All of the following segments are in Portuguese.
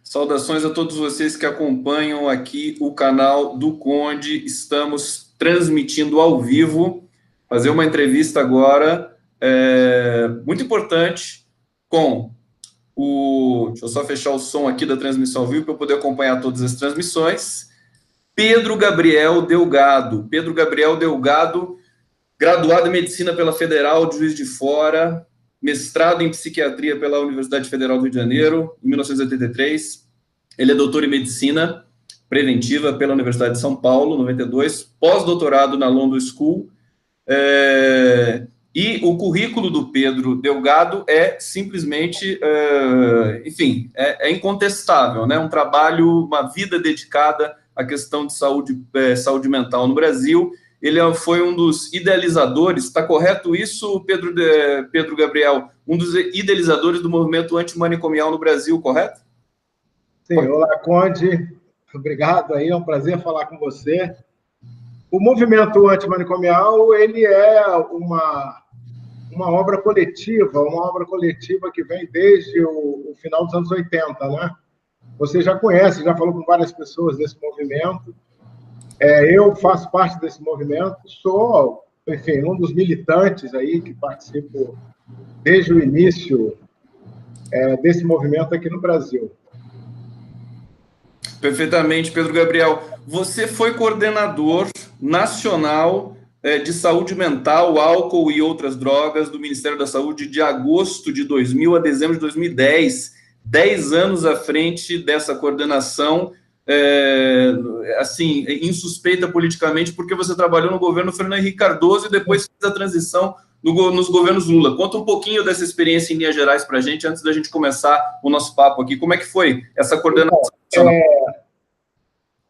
Saudações a todos vocês que acompanham aqui o canal do Conde. Estamos transmitindo ao vivo, fazer uma entrevista agora muito importante com o... Deixa eu só fechar o som aqui da transmissão ao vivo para eu poder acompanhar todas as transmissões. Pedro Gabriel Delgado. Pedro Gabriel Delgado, graduado em Medicina pela Federal de Juiz de Fora, mestrado em Psiquiatria pela Universidade Federal do Rio de Janeiro, em 1983. Ele é doutor em Medicina Preventiva pela Universidade de São Paulo, 92, pós-doutorado na London School. E o currículo do Pedro Delgado é simplesmente, enfim, é incontestável, né? Um trabalho, uma vida dedicada à questão de saúde mental no Brasil. Ele foi um dos idealizadores, está correto isso, Pedro Gabriel? Um dos idealizadores do movimento antimanicomial no Brasil, correto? Sim, olá, Conde. Obrigado aí, é um prazer falar com você. O movimento antimanicomial, ele é uma obra coletiva que vem desde o final dos anos 80, né? Você já conhece, já falou com várias pessoas desse movimento. Eu faço parte desse movimento, sou, enfim, um dos militantes aí que participo desde o início desse movimento aqui no Brasil. Perfeitamente, Pedro Gabriel. Você foi coordenador nacional de saúde mental, álcool e outras drogas do Ministério da Saúde de agosto de 2000 a dezembro de 2010. 10 anos à frente dessa coordenação, assim, insuspeita politicamente, porque você trabalhou no governo Fernando Henrique Cardoso e depois fez a transição nos governos Lula. Conta um pouquinho dessa experiência em linhas gerais para a gente, antes da gente começar o nosso papo aqui. Como é que foi essa coordenação?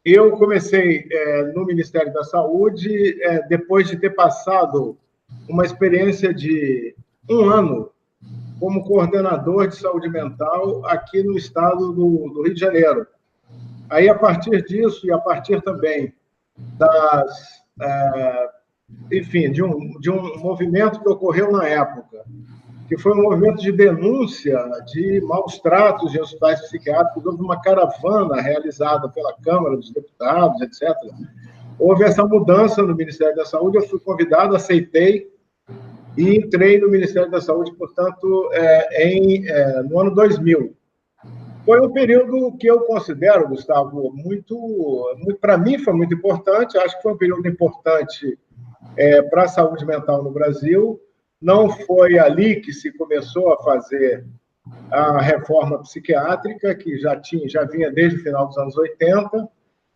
Eu comecei no Ministério da Saúde depois de ter passado uma experiência de 1 ano como coordenador de saúde mental aqui no estado do Rio de Janeiro. Aí, a partir disso, e a partir também enfim, de um movimento que ocorreu na época, que foi um movimento de denúncia de maus tratos em hospitais psiquiátricos. Houve uma caravana realizada pela Câmara dos Deputados, etc. Houve essa mudança no Ministério da Saúde, eu fui convidado, aceitei, e entrei no Ministério da Saúde, portanto, no ano 2000. Foi um período que eu considero, Gustavo, para mim foi muito importante, acho que foi um período importante para a saúde mental no Brasil. Não foi ali que se começou a fazer a reforma psiquiátrica, que já vinha desde o final dos anos 80,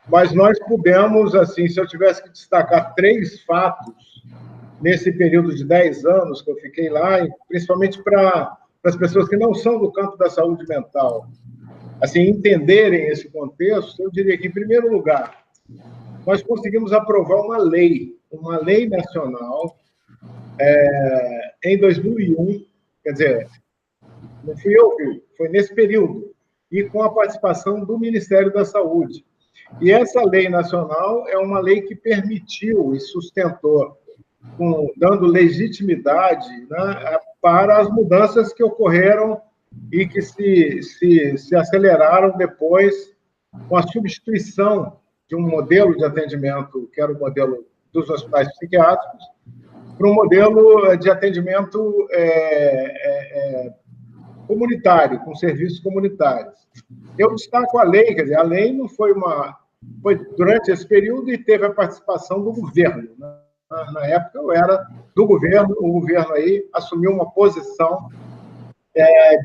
mas nós pudemos, assim, se eu tivesse que destacar 3 fatos nesse período de 10 anos que eu fiquei lá, principalmente para as pessoas que não são do campo da saúde mental, assim, entenderem esse contexto, eu diria que, em primeiro lugar, nós conseguimos aprovar uma lei nacional em 2001, quer dizer, não fui eu, foi nesse período, e com a participação do Ministério da Saúde. E essa lei nacional é uma lei que permitiu e sustentou, dando legitimidade, né, para as mudanças que ocorreram e que se aceleraram depois com a substituição de um modelo de atendimento, que era o modelo dos hospitais psiquiátricos, para um modelo de atendimento comunitário, com serviços comunitários. Eu destaco a lei, quer dizer, a lei não foi durante esse período e teve a participação do governo. Né? Na época eu era do governo, o governo aí assumiu uma posição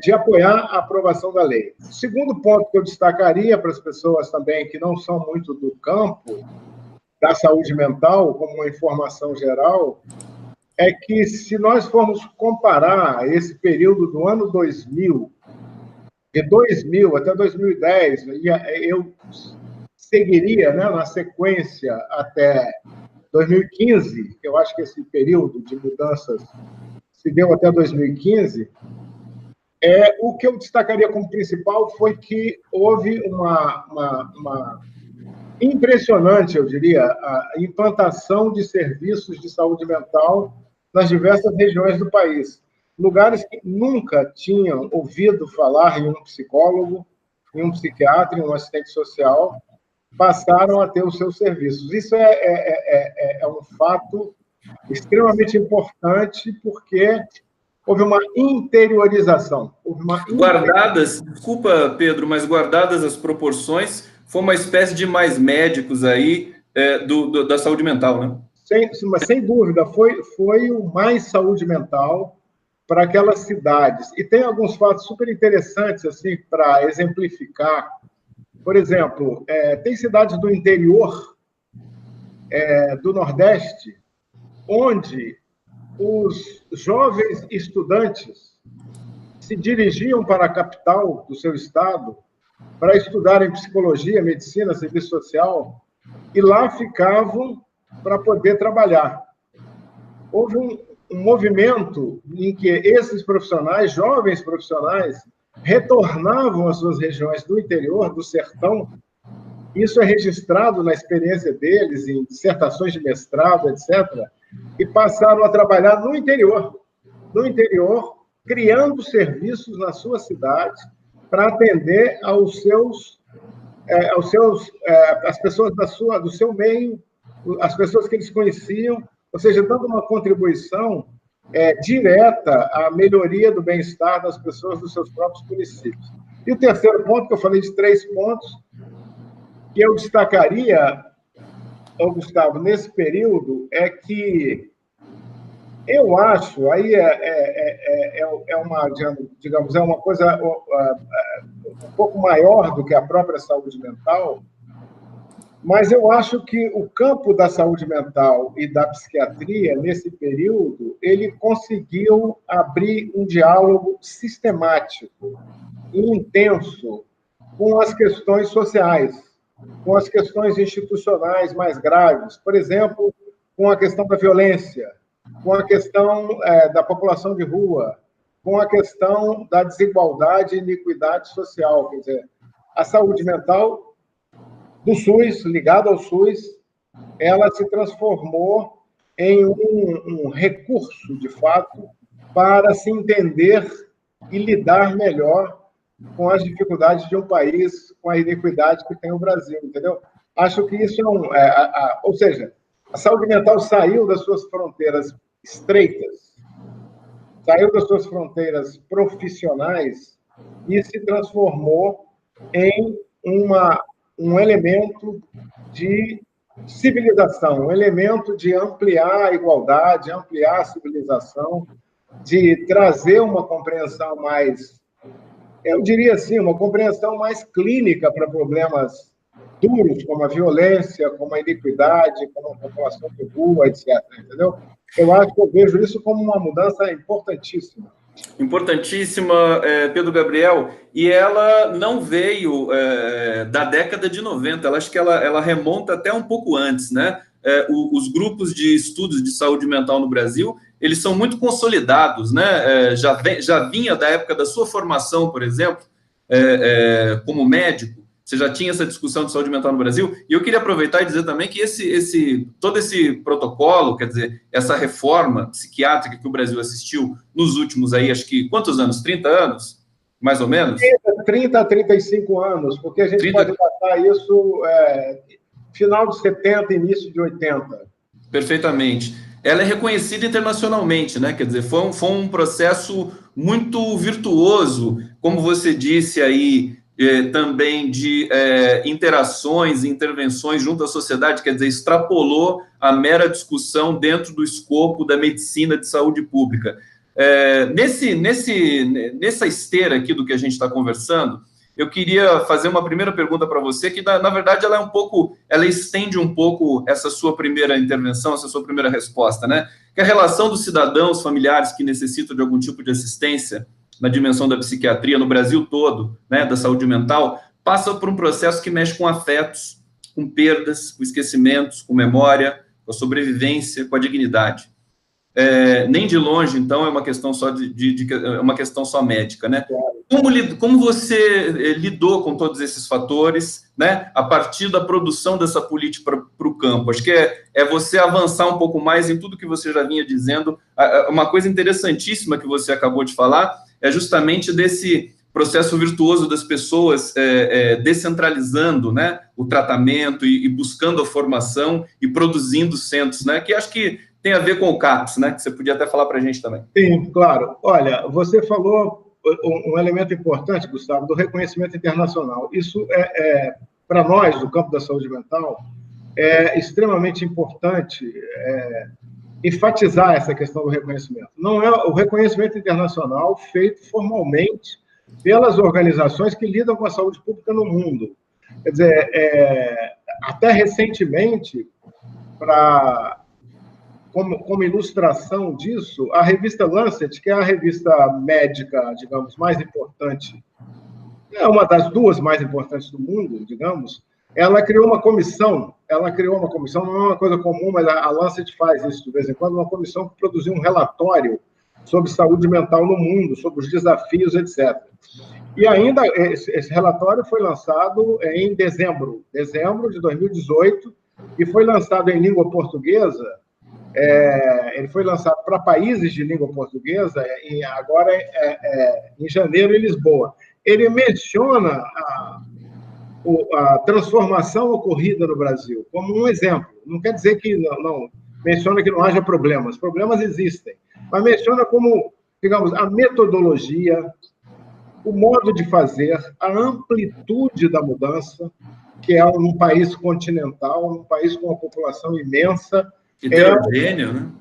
de apoiar a aprovação da lei. O segundo ponto que eu destacaria para as pessoas também que não são muito do campo da saúde mental, como uma informação geral, é que, se nós formos comparar esse período do ano 2000, de 2000 até 2010, eu seguiria, né, na sequência até 2015, eu acho que esse período de mudanças se deu até 2015, o que eu destacaria como principal foi que houve uma impressionante, eu diria, a implantação de serviços de saúde mental nas diversas regiões do país. Lugares que nunca tinham ouvido falar em um psicólogo, e um psiquiatra e um assistente social passaram a ter os seus serviços. Isso é um fato extremamente importante, porque houve uma interiorização. Guardadas, desculpa, Pedro, mas guardadas as proporções, foi uma espécie de mais médicos aí da saúde mental, né? Mas, sem dúvida, foi o mais saúde mental para aquelas cidades. E tem alguns fatos super interessantes assim, para exemplificar. Por exemplo, tem cidades do interior do Nordeste onde os jovens estudantes se dirigiam para a capital do seu estado para estudarem psicologia, medicina, serviço social, e lá ficavam para poder trabalhar. Houve um movimento em que esses profissionais, jovens profissionais, retornavam às suas regiões do interior, do sertão. Isso é registrado na experiência deles, em dissertações de mestrado, etc., e passaram a trabalhar no interior, criando serviços na sua cidade para atender as pessoas do seu meio, as pessoas que eles conheciam, ou seja, dando uma contribuição direta à melhoria do bem-estar das pessoas dos seus próprios municípios. E o terceiro ponto, que eu falei de 3 pontos, que eu destacaria, Gustavo, nesse período, é que eu acho, aí digamos, é uma coisa um pouco maior do que a própria saúde mental, mas eu acho que o campo da saúde mental e da psiquiatria, nesse período, ele conseguiu abrir um diálogo sistemático e intenso com as questões sociais, com as questões institucionais mais graves, por exemplo, com a questão da violência, com a questão da população de rua, com a questão da desigualdade e iniquidade social. Quer dizer, a saúde mental do SUS, ligada ao SUS, ela se transformou em um recurso, de fato, para se entender e lidar melhor com as dificuldades de um país, com a iniquidade que tem o Brasil, entendeu? Acho que isso ou seja, a saúde mental saiu das suas fronteiras estreitas, saiu das suas fronteiras profissionais e se transformou em um elemento de civilização, um elemento de ampliar a igualdade, ampliar a civilização, de trazer uma compreensão mais, eu diria assim, uma compreensão mais clínica para problemas duros, como a violência, como a iniquidade, como a população de rua, etc. Entendeu? Eu vejo isso como uma mudança importantíssima. Importantíssima, Pedro Gabriel, e ela não veio da década de 90, acho que ela remonta até um pouco antes, né? Os grupos de estudos de saúde mental no Brasil, eles são muito consolidados, né? Já vinha da época da sua formação, por exemplo, como médico, você já tinha essa discussão de saúde mental no Brasil, e eu queria aproveitar e dizer também que todo esse protocolo, quer dizer, essa reforma psiquiátrica que o Brasil assistiu nos últimos aí, acho que, quantos anos? 30 anos? Mais ou menos? 30 a 35 anos, porque a gente pode passar isso final de 70, início de 80. Perfeitamente. Ela é reconhecida internacionalmente, né? Quer dizer, foi um processo muito virtuoso, como você disse aí, também de interações, intervenções junto à sociedade, quer dizer, extrapolou a mera discussão dentro do escopo da medicina de saúde pública. Nessa esteira aqui do que a gente está conversando, eu queria fazer uma primeira pergunta para você, que na verdade ela estende um pouco essa sua primeira intervenção, essa sua primeira resposta, né? Que a relação dos cidadãos, familiares que necessitam de algum tipo de assistência na dimensão da psiquiatria, no Brasil todo, né, da saúde mental, passa por um processo que mexe com afetos, com perdas, com esquecimentos, com memória, com a sobrevivência, com a dignidade. Nem de longe, então, é uma questão só uma questão só médica, né? Como você lidou com todos esses fatores, né, a partir da produção dessa política para o campo? Acho que é você avançar um pouco mais em tudo que você já vinha dizendo. Uma coisa interessantíssima que você acabou de falar é justamente processo virtuoso das pessoas descentralizando, né, o tratamento e buscando a formação e produzindo centros, né, que acho que tem a ver com o CAPS, né, que você podia até falar para a gente também. Sim, claro. Olha, você falou um elemento importante, Gustavo, do reconhecimento internacional. Isso para nós, do campo da saúde mental, é extremamente importante enfatizar essa questão do reconhecimento. Não é o reconhecimento internacional feito formalmente pelas organizações que lidam com a saúde pública no mundo. Quer dizer, até recentemente, como ilustração disso, a revista Lancet, que é a revista médica, digamos, mais importante, é uma das duas mais importantes do mundo, digamos, ela criou uma comissão, não é uma coisa comum, mas a Lancet faz isso de vez em quando, uma comissão que produziu um relatório sobre saúde mental no mundo, sobre os desafios, etc. E ainda, esse relatório foi lançado em dezembro de 2018, e foi lançado em língua portuguesa. Ele foi lançado para países de língua portuguesa, e agora em janeiro, em Lisboa. Ele menciona a transformação ocorrida no Brasil como um exemplo. Não quer dizer que não menciona que não haja problemas. Problemas existem, mas menciona como, digamos, a metodologia, o modo de fazer, a amplitude da mudança, que é um país continental, um país com uma população imensa, heterogêneo, né?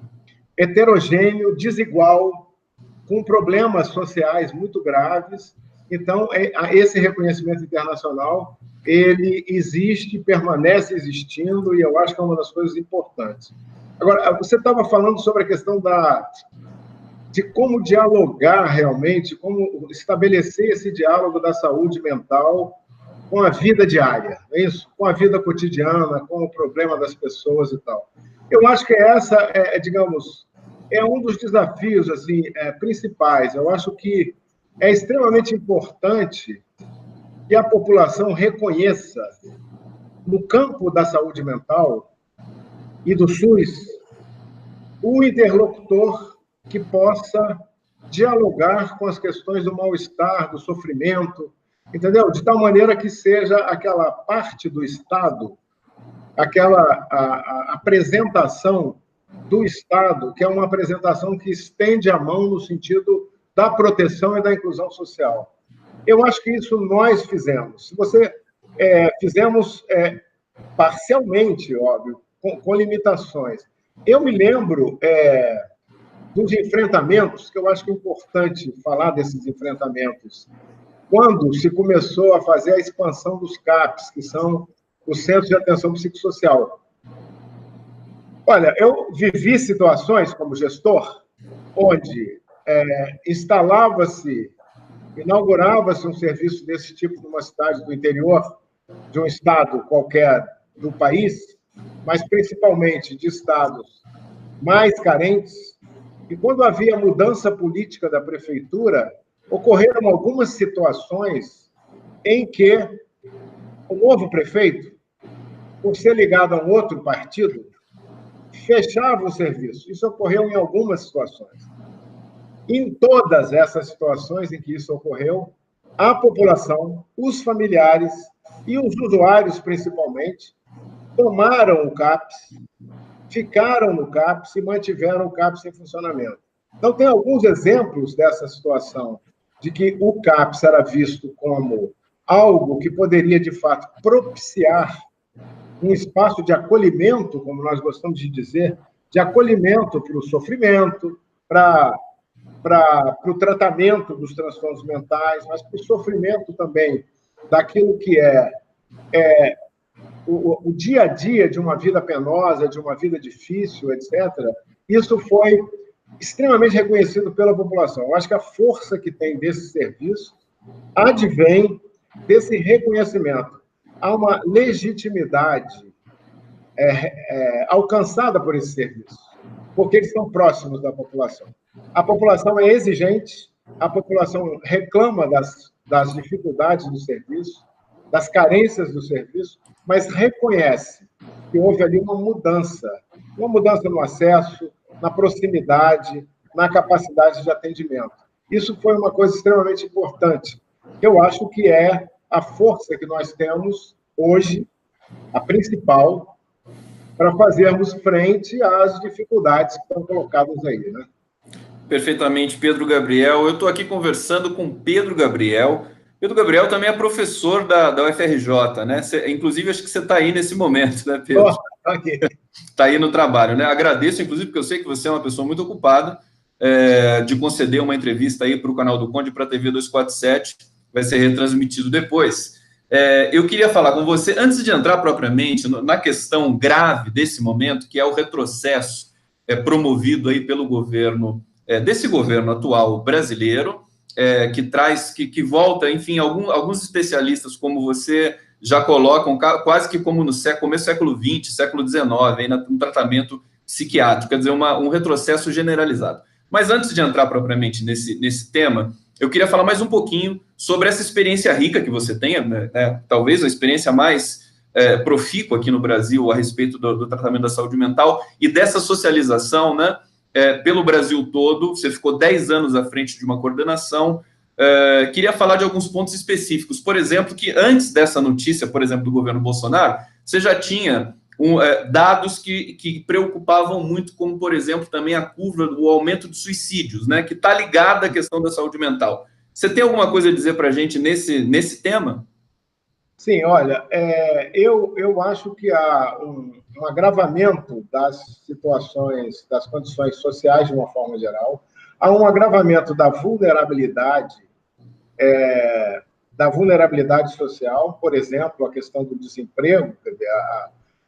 Heterogêneo, desigual, com problemas sociais muito graves. Então, esse reconhecimento internacional, ele existe, permanece existindo, e eu acho que é uma das coisas importantes. Agora, você estava falando sobre a questão de como dialogar realmente, como estabelecer esse diálogo da saúde mental com a vida diária, é isso? Com a vida cotidiana, com o problema das pessoas e tal. Eu acho que essa, digamos, é um dos desafios assim, principais. Eu acho que é extremamente importante que a população reconheça, no campo da saúde mental e do SUS, o interlocutor que possa dialogar com as questões do mal-estar, do sofrimento, entendeu? De tal maneira que seja aquela parte do Estado, a apresentação do Estado, que é uma apresentação que estende a mão no sentido da proteção e da inclusão social. Eu acho que isso nós fizemos. Se você fizemos parcialmente, óbvio, com limitações. Eu me lembro dos enfrentamentos, que eu acho que é importante falar desses enfrentamentos, quando se começou a fazer a expansão dos CAPs, que são os Centros de Atenção Psicossocial. Olha, eu vivi situações como gestor, onde inaugurava-se um serviço desse tipo numa cidade do interior, de um estado qualquer do país, mas principalmente de estados mais carentes, e quando havia mudança política da prefeitura, ocorreram algumas situações em que o novo prefeito, por ser ligado a um outro partido, fechava o serviço. Isso ocorreu em algumas situações. Em todas essas situações em que isso ocorreu, a população, os familiares e os usuários, principalmente, tomaram o CAPS, ficaram no CAPS e mantiveram o CAPS em funcionamento. Então, tem alguns exemplos dessa situação, de que o CAPS era visto como algo que poderia, de fato, propiciar um espaço de acolhimento, como nós gostamos de dizer, de acolhimento para o sofrimento, para o tratamento dos transtornos mentais, mas para o sofrimento também daquilo que o dia a dia de uma vida penosa, de uma vida difícil, etc. Isso foi extremamente reconhecido pela população. Eu acho que a força que tem desse serviço advém desse reconhecimento. Há uma legitimidade alcançada por esse serviço, porque eles estão próximos da população. A população é exigente, a população reclama das dificuldades do serviço, das carências do serviço, mas reconhece que houve ali uma mudança no acesso, na proximidade, na capacidade de atendimento. Isso foi uma coisa extremamente importante. Eu acho que é a força que nós temos hoje, a principal, para fazermos frente às dificuldades que estão colocadas aí, né? Perfeitamente, Pedro Gabriel. Eu estou aqui conversando com Pedro Gabriel. Pedro Gabriel também é professor da UFRJ, né? Inclusive, acho que você está aí nesse momento, né, Pedro? Okay. Está aí no trabalho, né? Agradeço, inclusive, porque eu sei que você é uma pessoa muito ocupada, de conceder uma entrevista aí para o canal do Conde, para a TV 247, vai ser retransmitido depois. Eu queria falar com você, antes de entrar propriamente na questão grave desse momento, que é o retrocesso promovido aí pelo governo, desse governo atual brasileiro, que volta, enfim, alguns especialistas como você já colocam quase que como no começo do século XX, século XIX, aí no tratamento psiquiátrico, quer dizer, um retrocesso generalizado. Mas antes de entrar propriamente nesse tema, eu queria falar mais um pouquinho sobre essa experiência rica que você tem, né? Talvez a experiência mais profícua aqui no Brasil a respeito do tratamento da saúde mental e dessa socialização, né? Pelo Brasil todo. Você ficou 10 anos à frente de uma coordenação. Queria falar de alguns pontos específicos. Por exemplo, que antes dessa notícia, por exemplo, do governo Bolsonaro, você já tinha dados que preocupavam muito, como, por exemplo, também a curva do aumento de suicídios, né, que está ligada à questão da saúde mental. Você tem alguma coisa a dizer para a gente nesse tema? Sim, olha, eu acho que há um agravamento das situações, das condições sociais de uma forma geral, há um agravamento da vulnerabilidade social, por exemplo, a questão do desemprego, quer dizer,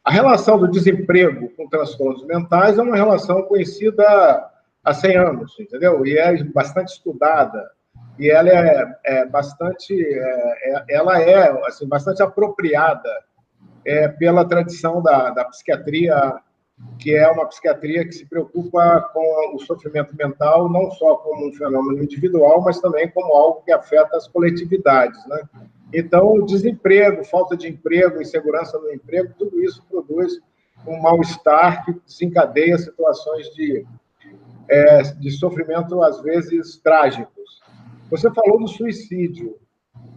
a relação do desemprego com transtornos mentais é uma relação conhecida há 100 anos, entendeu? E é bastante estudada. E ela assim, bastante apropriada pela tradição da psiquiatria, que é uma psiquiatria que se preocupa com o sofrimento mental não só como um fenômeno individual, mas também como algo que afeta as coletividades, né? Então, o desemprego, falta de emprego, insegurança no emprego, tudo isso produz um mal-estar que desencadeia situações de sofrimento, às vezes, trágicos. Você falou do suicídio.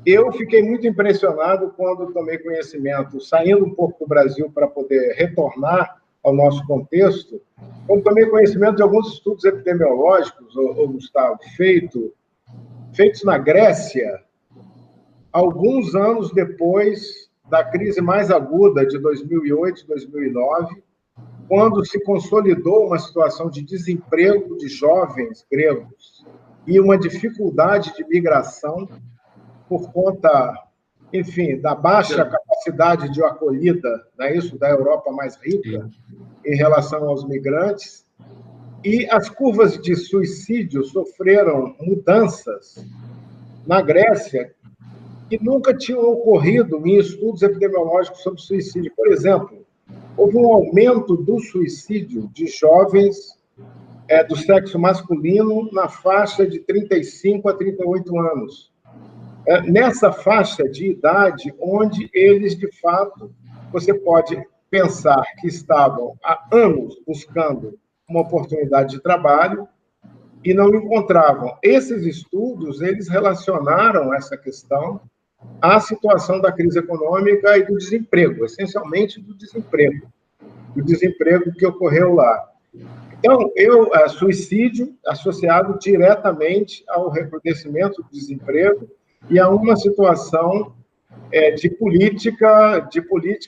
Eu fiquei muito impressionado quando tomei conhecimento, saindo um pouco do Brasil para poder retornar ao nosso contexto, quando tomei conhecimento de alguns estudos epidemiológicos, Gustavo, feitos na Grécia, alguns anos depois da crise mais aguda de 2008, 2009, quando se consolidou uma situação de desemprego de jovens gregos e uma dificuldade de migração por conta, enfim, da baixa capacidade de acolhida, não é isso, da Europa mais rica, em relação aos migrantes, e as curvas de suicídio sofreram mudanças na Grécia que nunca tinham ocorrido em estudos epidemiológicos sobre suicídio. Por exemplo, houve um aumento do suicídio de jovens do sexo masculino na faixa de 35 a 38 anos. Nessa faixa de idade, onde eles, de fato, você pode pensar que estavam há anos buscando uma oportunidade de trabalho e não encontravam. Esses estudos, eles relacionaram essa questão à situação da crise econômica e do desemprego, essencialmente do desemprego que ocorreu lá. Então, suicídio associado diretamente ao recrudescimento do desemprego e a uma situação de política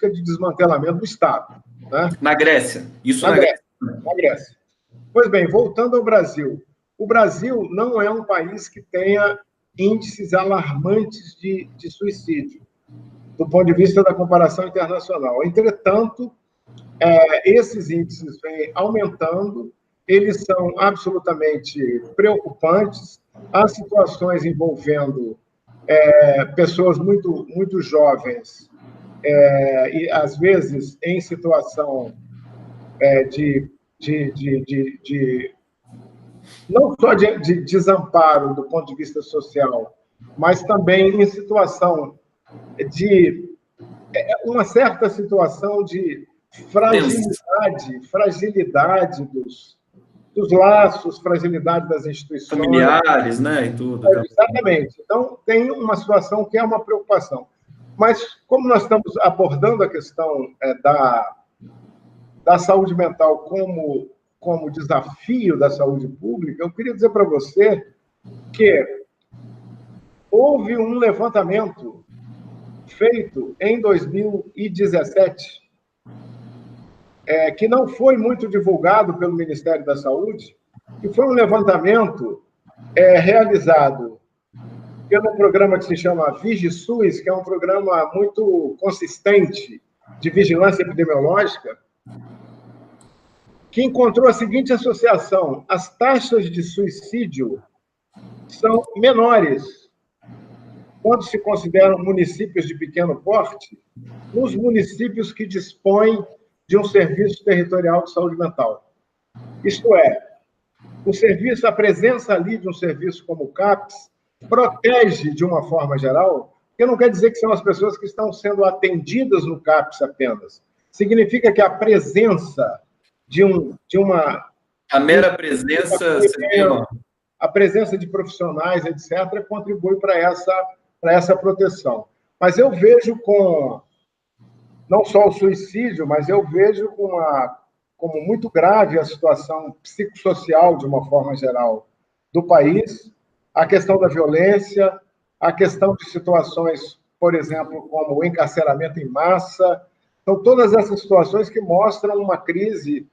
de desmantelamento do Estado. Né? Na Grécia. Isso na Grécia. Na Grécia. Pois bem, voltando ao Brasil. O Brasil não é um país que tenha índices alarmantes de suicídio, do ponto de vista da comparação internacional. Entretanto, esses índices vêm aumentando, eles são absolutamente preocupantes. Há situações envolvendo pessoas muito, muito jovens e, às vezes, em situação não só de desamparo do ponto de vista social, mas também em situação de uma certa situação de fragilidade dos laços, fragilidade das instituições. Familiares, né, e tudo. Exatamente. Então, tem uma situação que é uma preocupação. Mas, como nós estamos abordando a questão da saúde mental como desafio da saúde pública, eu queria dizer para você que houve um levantamento feito em 2017, que não foi muito divulgado pelo Ministério da Saúde, que foi um levantamento realizado pelo programa que se chama VigiSUS, que é um programa muito consistente de vigilância epidemiológica, que encontrou a seguinte associação: as taxas de suicídio são menores quando se consideram municípios de pequeno porte, nos municípios que dispõem de um serviço territorial de saúde mental. Isto é, a presença ali de um serviço como o CAPS protege de uma forma geral, que não quer dizer que são as pessoas que estão sendo atendidas no CAPS apenas. Significa que a presença de uma... A mera presença... A presença de profissionais, etc., contribui para essa proteção. Mas eu vejo não só o suicídio, mas eu vejo como muito grave a situação psicossocial, de uma forma geral, do país, a questão da violência, a questão de situações, por exemplo, como o encarceramento em massa. Então, todas essas situações que mostram uma crise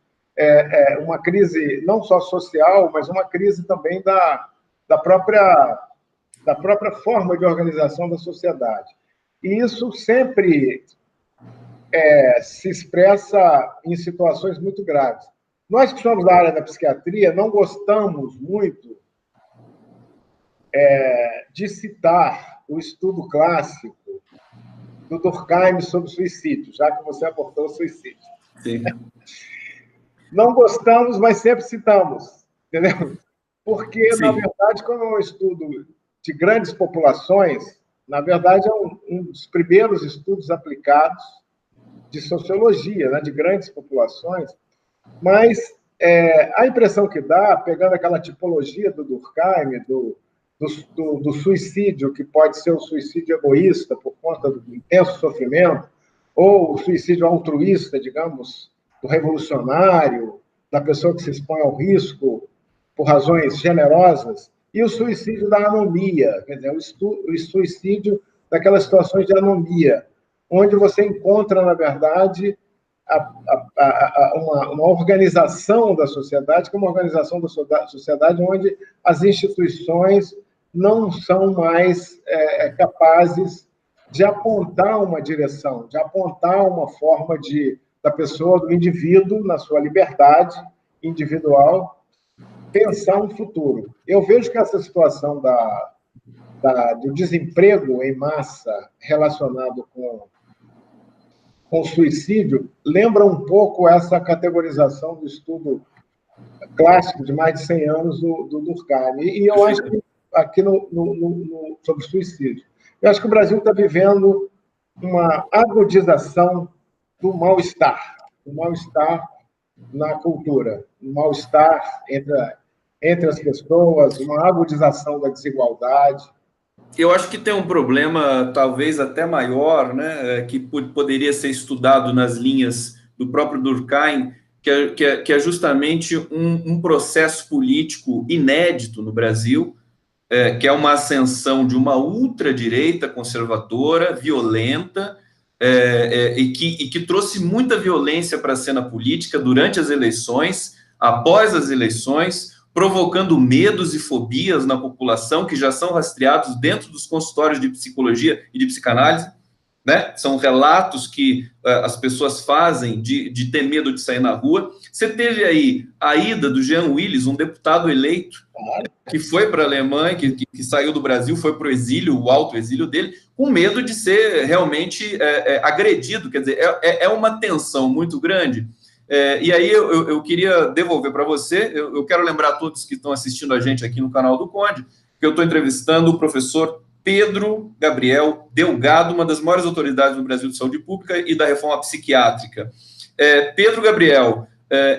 não só social, mas uma crise também da própria forma de organização da sociedade. E isso sempre se expressa em situações muito graves. Nós que somos da área da psiquiatria não gostamos muito de citar o estudo clássico do Durkheim sobre suicídio, já que você abordou o suicídio. Sim. Não gostamos, mas sempre citamos, entendeu? Porque, Sim. Na verdade, como é um estudo de grandes populações, na verdade, é um dos primeiros estudos aplicados de sociologia, né, de grandes populações, mas a impressão que dá, pegando aquela tipologia do Durkheim, do suicídio, que pode ser o suicídio egoísta por conta do intenso sofrimento, ou o suicídio altruísta, digamos, do revolucionário, da pessoa que se expõe ao risco por razões generosas, e o suicídio da anomia, quer dizer, o suicídio daquelas situações de anomia, onde você encontra, na verdade, uma organização da sociedade, que é uma organização da sociedade onde as instituições não são mais capazes de apontar uma direção, de apontar uma forma da pessoa, do indivíduo, na sua liberdade individual, pensar um futuro. Eu vejo que essa situação do desemprego em massa relacionado com o suicídio lembra um pouco essa categorização do estudo clássico de mais de 100 anos do Durkheim. E eu acho que aqui sobre suicídio, eu acho que o Brasil está vivendo uma agudização do mal-estar na cultura, um mal-estar entre as pessoas, uma agudização da desigualdade. Eu acho que tem um problema talvez até maior, né, que poderia ser estudado nas linhas do próprio Durkheim, que é justamente um processo político inédito no Brasil, que é uma ascensão de uma ultradireita conservadora, violenta, e que trouxe muita violência para a cena política durante as eleições, após as eleições, provocando medos e fobias na população que já são rastreados dentro dos consultórios de psicologia e de psicanálise, né? São relatos que as pessoas fazem de ter medo de sair na rua. Você teve aí a ida do Jean Willis, um deputado eleito, que foi para a Alemanha, que saiu do Brasil, foi para o exílio, o autoexílio dele, com medo de ser realmente agredido. Quer dizer, é uma tensão muito grande. E aí eu queria devolver para você, eu quero lembrar a todos que estão assistindo a gente aqui no canal do Conde, que eu estou entrevistando o professor Pedro Gabriel Delgado, uma das maiores autoridades no Brasil de saúde pública e da reforma psiquiátrica. Pedro Gabriel,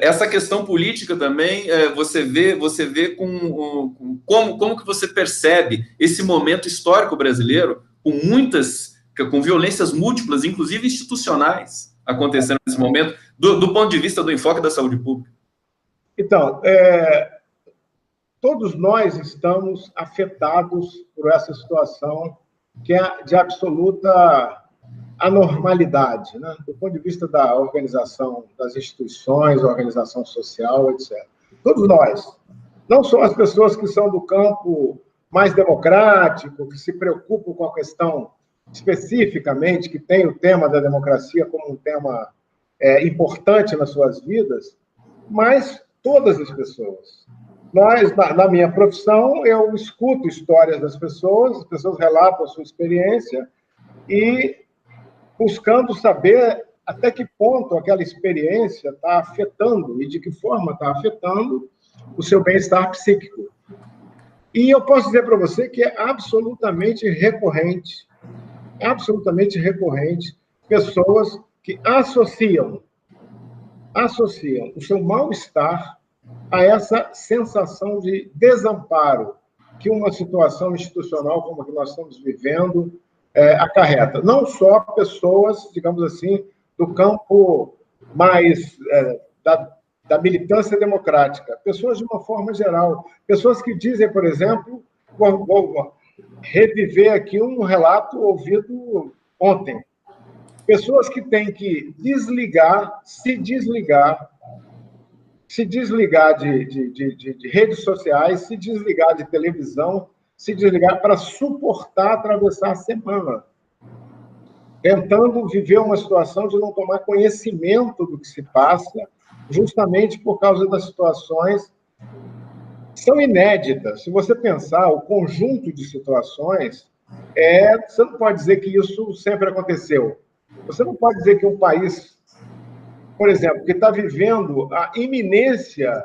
essa questão política também, você vê como que você percebe esse momento histórico brasileiro com violências múltiplas, inclusive institucionais, acontecendo nesse momento, do ponto de vista do enfoque da saúde pública? Então, todos nós estamos afetados por essa situação que é de absoluta anormalidade, né? Do ponto de vista da organização das instituições, organização social, etc. Todos nós. Não só as pessoas que são do campo mais democrático, que se preocupam com a questão especificamente, que tem o tema da democracia como um tema importante nas suas vidas, mas todas as pessoas. Na minha profissão, eu escuto histórias das pessoas, as pessoas relatam a sua experiência e buscando saber até que ponto aquela experiência está afetando e de que forma está afetando o seu bem-estar psíquico. E eu posso dizer para você que é absolutamente recorrente, pessoas que associam o seu mal-estar a essa sensação de desamparo que uma situação institucional como a que nós estamos vivendo acarreta. Não só pessoas, digamos assim, do campo mais da militância democrática, pessoas de uma forma geral, pessoas que dizem, por exemplo, vou reviver aqui um relato ouvido ontem, pessoas que têm que se desligar de redes sociais, se desligar de televisão, se desligar para suportar atravessar a semana, tentando viver uma situação de não tomar conhecimento do que se passa, justamente por causa das situações que são inéditas. Se você pensar o conjunto de situações, você não pode dizer que isso sempre aconteceu. Você não pode dizer que um país, por exemplo, que está vivendo a iminência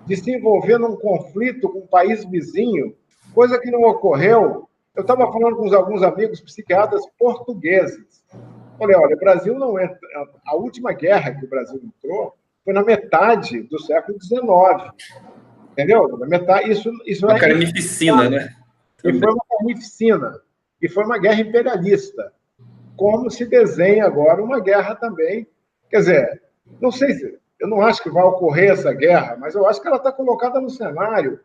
de se envolver num conflito com um país vizinho, coisa que não ocorreu. Eu estava falando com alguns amigos psiquiatras portugueses. Falei, olha, o Brasil não entra. A última guerra que o Brasil entrou foi na metade do século XIX. Entendeu? Na metade, isso uma carnificina, né? E foi uma carnificina. E foi uma guerra imperialista. Como se desenha agora uma guerra também. Quer dizer, não sei se... Eu não acho que vai ocorrer essa guerra, mas eu acho que ela está colocada no cenário.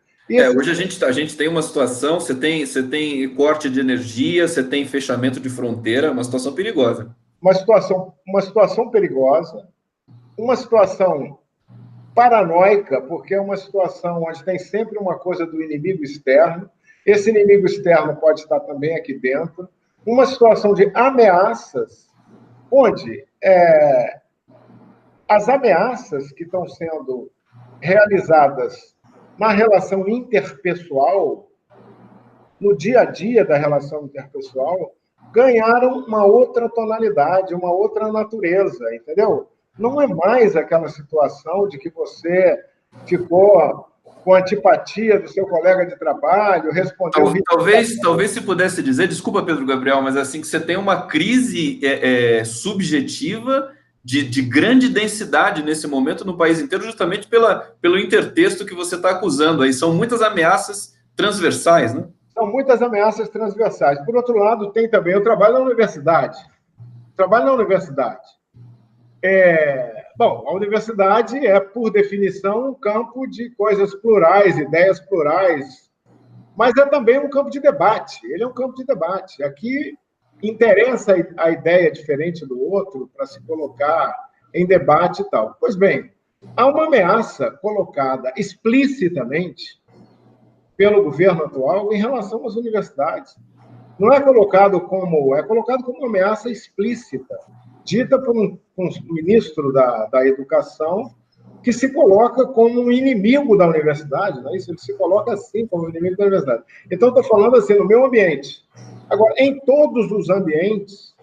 Hoje a gente tem uma situação, você tem corte de energia, você tem fechamento de fronteira, uma situação perigosa. Uma situação perigosa, uma situação paranoica, porque é uma situação onde tem sempre uma coisa do inimigo externo, esse inimigo externo pode estar também aqui dentro, uma situação de ameaças, onde as ameaças que estão sendo realizadas na relação interpessoal, no dia a dia da relação interpessoal, ganharam uma outra tonalidade, uma outra natureza, entendeu? Não é mais aquela situação de que você ficou com antipatia do seu colega de trabalho, respondeu... Talvez se pudesse dizer, desculpa, Pedro Gabriel, mas assim, que você tem uma crise subjetiva de grande densidade nesse momento no país inteiro, justamente pelo intertexto que você está acusando aí. São muitas ameaças transversais, né? São muitas ameaças transversais. Por outro lado, tem também o trabalho na universidade. Bom, a universidade é, por definição, um campo de coisas plurais, ideias plurais, mas é também um campo de debate. Ele é um campo de debate. Aqui interessa a ideia diferente do outro para se colocar em debate e tal. Pois bem, há uma ameaça colocada explicitamente pelo governo atual em relação às universidades. Não é colocado como... É colocado como uma ameaça explícita, dita por um ministro da Educação, que se coloca como um inimigo da universidade, não é isso? Ele se coloca assim, como inimigo da universidade. Então, estou falando assim, no meu ambiente. Agora, em todos os ambientes,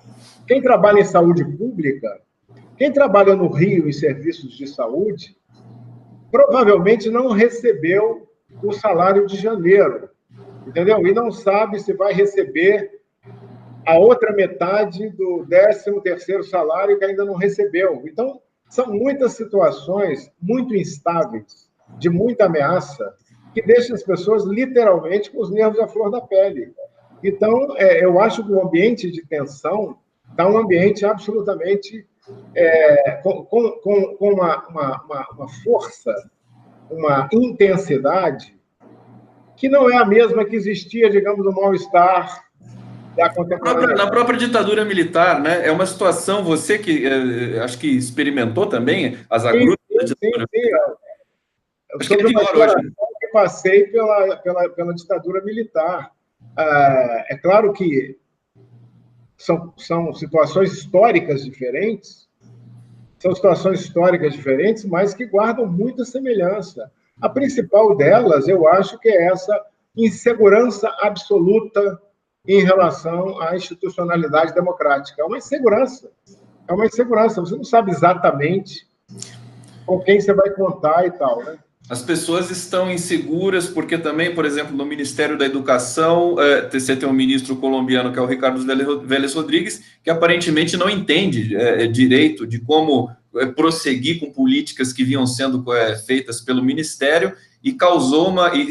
quem trabalha em saúde pública, quem trabalha no Rio em serviços de saúde, provavelmente não recebeu o salário de janeiro, entendeu? E não sabe se vai receber a outra metade do 13º salário que ainda não recebeu. Então, São muitas situações muito instáveis, de muita ameaça, que deixam as pessoas literalmente com os nervos à flor da pele. Então, eu acho que o ambiente de tensão está um ambiente absolutamente com uma força, uma intensidade que não é a mesma que existia, digamos, no mal-estar da contemporaneidade. Na própria ditadura militar, né? É uma situação, você que acho que experimentou também as agruras da ditadura militar. Eu sou de uma geração que passei pela ditadura militar. É claro que são situações históricas diferentes, mas que guardam muita semelhança. A principal delas, eu acho que é essa insegurança absoluta em relação à institucionalidade democrática. É uma insegurança. Você não sabe exatamente com quem você vai contar e tal, né? As pessoas estão inseguras porque também, por exemplo, no Ministério da Educação, você tem um ministro colombiano, que é o Ricardo Vélez Rodrigues, que aparentemente não entende direito de como prosseguir com políticas que vinham sendo feitas pelo Ministério e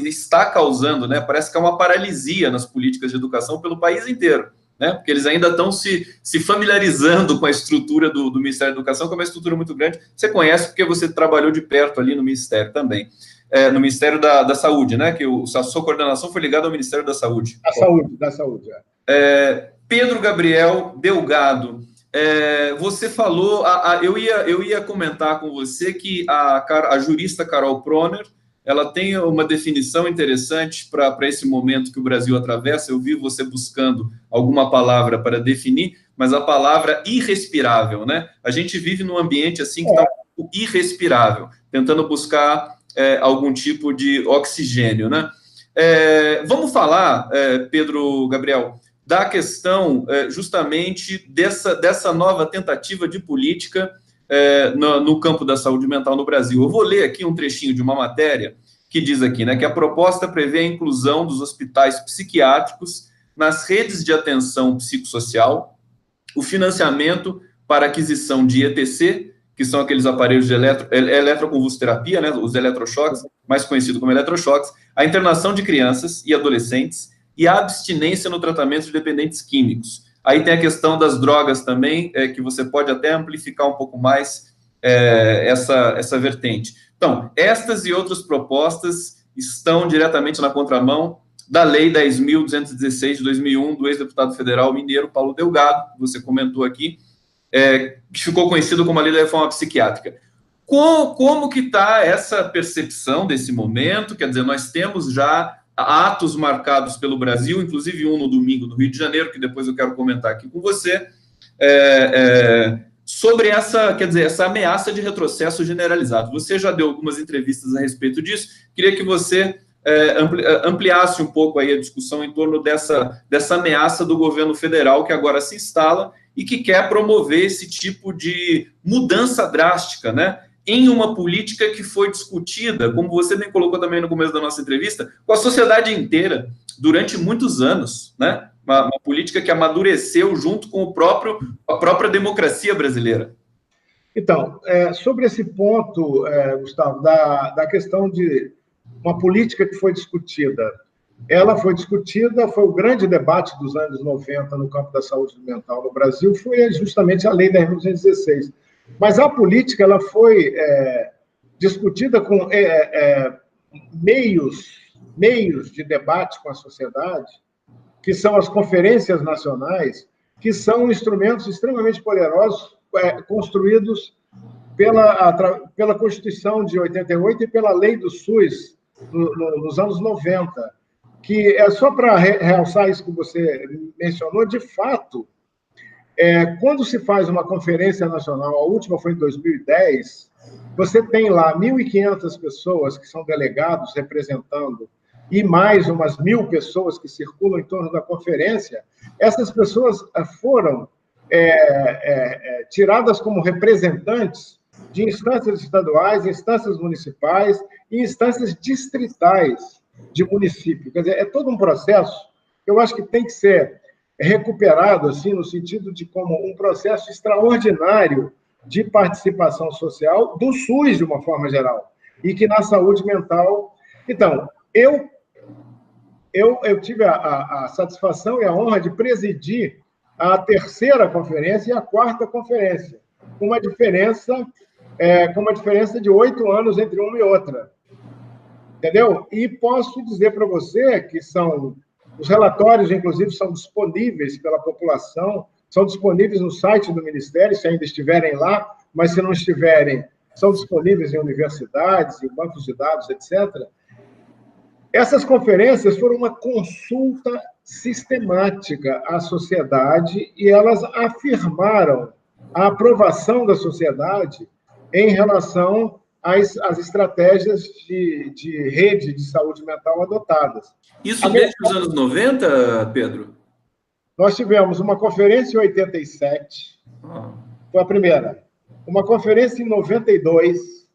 está causando, né, parece que é uma paralisia nas políticas de educação pelo país inteiro. Né? Porque eles ainda estão se familiarizando com a estrutura do Ministério da Educação, que é uma estrutura muito grande. Você conhece porque você trabalhou de perto ali no Ministério também. No Ministério da Saúde, né? Que a sua coordenação foi ligada ao Ministério da Saúde. Da saúde. Pedro Gabriel Delgado, você falou, eu ia comentar com você que a jurista Carol Proner, ela tem uma definição interessante para esse momento que o Brasil atravessa. Eu vi você buscando alguma palavra para definir, mas a palavra irrespirável, né? A gente vive num ambiente assim que está um pouco irrespirável, tentando buscar algum tipo de oxigênio, né? Vamos falar, Pedro Gabriel, da questão justamente dessa nova tentativa de política no campo da saúde mental no Brasil. Eu vou ler aqui um trechinho de uma matéria que diz aqui, né, que a proposta prevê a inclusão dos hospitais psiquiátricos nas redes de atenção psicossocial, o financiamento para aquisição de ETC, que são aqueles aparelhos de eletroconvulsoterapia, né, os eletrochoques, mais conhecido como eletrochoques, a internação de crianças e adolescentes e a abstinência no tratamento de dependentes químicos. Aí tem a questão das drogas também, que você pode até amplificar um pouco mais essa vertente. Então, estas e outras propostas estão diretamente na contramão da Lei 10.216 de 2001, do ex-deputado federal mineiro Paulo Delgado, que você comentou aqui, que ficou conhecido como a Lei da Reforma Psiquiátrica. Como que está essa percepção desse momento? Quer dizer, nós temos já atos marcados pelo Brasil, inclusive um no domingo no Rio de Janeiro, que depois eu quero comentar aqui com você, sobre essa ameaça de retrocesso generalizado. Você já deu algumas entrevistas a respeito disso, queria que você ampliasse um pouco aí a discussão em torno dessa ameaça do governo federal que agora se instala e que quer promover esse tipo de mudança drástica, né, em uma política que foi discutida, como você bem colocou também no começo da nossa entrevista, com a sociedade inteira durante muitos anos, né? Uma política que amadureceu junto com a própria democracia brasileira. Então, sobre esse ponto, Gustavo, da questão de uma política que foi discutida, foi o grande debate dos anos 90 no campo da saúde mental no Brasil, foi justamente a Lei 10.216. Mas a política ela foi discutida com meios de debate com a sociedade, que são as conferências nacionais, que são instrumentos extremamente poderosos construídos pela Constituição de 88 e pela Lei do SUS nos anos 90, que só para realçar isso que você mencionou, de fato, quando se faz uma conferência nacional, a última foi em 2010, você tem lá 1.500 pessoas que são delegados representando e mais umas 1.000 pessoas que circulam em torno da conferência. Essas pessoas foram tiradas como representantes de instâncias estaduais, instâncias municipais e instâncias distritais de município. Quer dizer, é todo um processo que eu acho que tem que ser recuperado, assim, no sentido de como um processo extraordinário de participação social do SUS, de uma forma geral, e que na saúde mental... Então, eu tive a satisfação e a honra de presidir a terceira conferência e a quarta conferência, com uma diferença de 8 anos entre uma e outra. Entendeu? E posso dizer para você que os relatórios, inclusive, são disponíveis pela população, são disponíveis no site do Ministério, se ainda estiverem lá, mas se não estiverem, são disponíveis em universidades, em bancos de dados, etc. Essas conferências foram uma consulta sistemática à sociedade e elas afirmaram a aprovação da sociedade em relação às estratégias de rede de saúde mental adotadas. Isso desde os anos 90, Pedro? Nós tivemos uma conferência em 87, foi a primeira. Uma conferência em 92,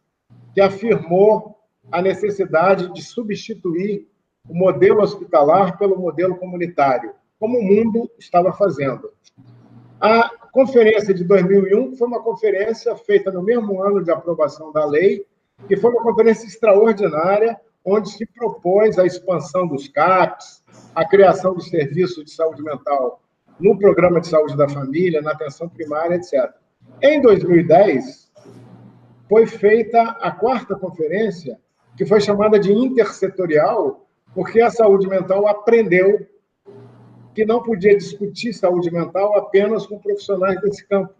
que afirmou a necessidade de substituir o modelo hospitalar pelo modelo comunitário, como o mundo estava fazendo. A conferência de 2001 foi uma conferência feita no mesmo ano de aprovação da lei, que foi uma conferência extraordinária, onde se propôs a expansão dos CAPs, a criação dos serviços de saúde mental no programa de saúde da família, na atenção primária, etc. Em 2010, foi feita a quarta conferência, que foi chamada de intersetorial, porque a saúde mental aprendeu que não podia discutir saúde mental apenas com profissionais desse campo,